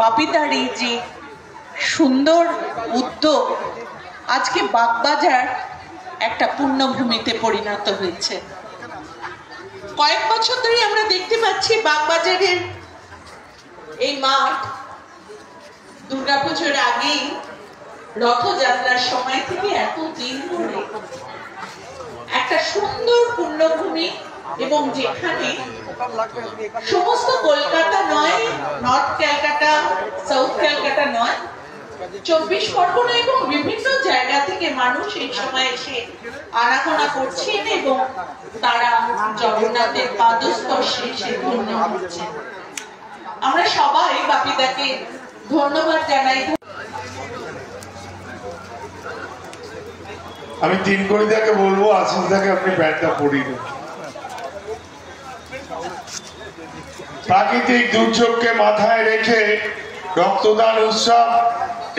বাপিদার এই যে সুন্দর উদ্যোগ আজকে বাগবাজার একটা পূর্ণভূমিতে পরিণত হয়েছে। কয়েক বছর ধরে আমরা দেখতে পাচ্ছি বাগবাজারের এই মাঠ দুর্গাপুজোর আগেই রথযাত্রার সময় থেকে এতদিন ধরে একটা সুন্দর পূর্ণভূমি, এবং যেখানে সমস্ত কলকাতা নয়, নর্থ ক্যালকাটা, সাউথ ক্যালকাটা নয়, 24 পরগনা এবং বিভিন্ন জায়গা থেকে মানুষ এই সময় এসে আনাগোনা করছেন এবং তারা জগন্নাথের পাদস্পর্শে এসে ধন্য হচ্ছেন। আমরা সবাই বাপিদাকে ধন্যবাদ জানাই। আমি তিনকড়িদাকে বলবো, আশিসদাকে আপনি প্যান্টটা পরিয়ে দেন। প্রাকৃতিক দুর্যোগকে মাথায় রেখে রক্তদান উৎসব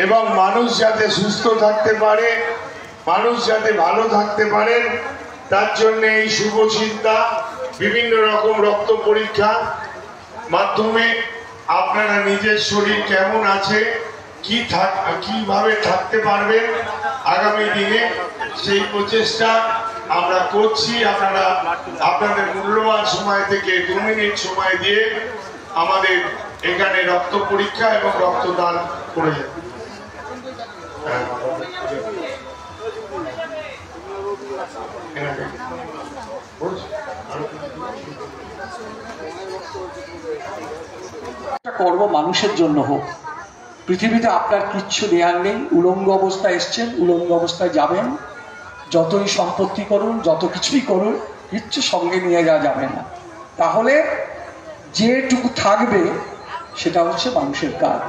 এবং মানুষ যাতে সুস্থ থাকতে পারে, মানুষ যাতে ভালো থাকতে পারেন, তার জন্য এই শুভ চিন্তা। বিভিন্ন রকম রক্ত পরীক্ষা মাধ্যমে আপনারা নিজের শরীর কেমন আছে, কিভাবে থাকতে পারবেন আগামী দিনে, সেই প্রচেষ্টা আমরা করছি। আপনারা আপনাদের মূল্যবান সময় থেকে 2 মিনিট সময় দিয়ে আমাদের এখানে রক্ত পরীক্ষা এবং রক্তদান করে যাবেন। কর্ম মানুষের জন্য হোক। পৃথিবীতে আপনার কিচ্ছু নেয়ার নেই, উলঙ্গ অবস্থায় এসছেন, উলঙ্গ অবস্থায় যাবেন। যতই সম্পত্তি করুন, যত কিছুই করুন, কিচ্ছু সঙ্গে নিয়ে যাওয়া যাবে না। তাহলে যেটুকু থাকবে সেটা হচ্ছে মানুষের কাজ।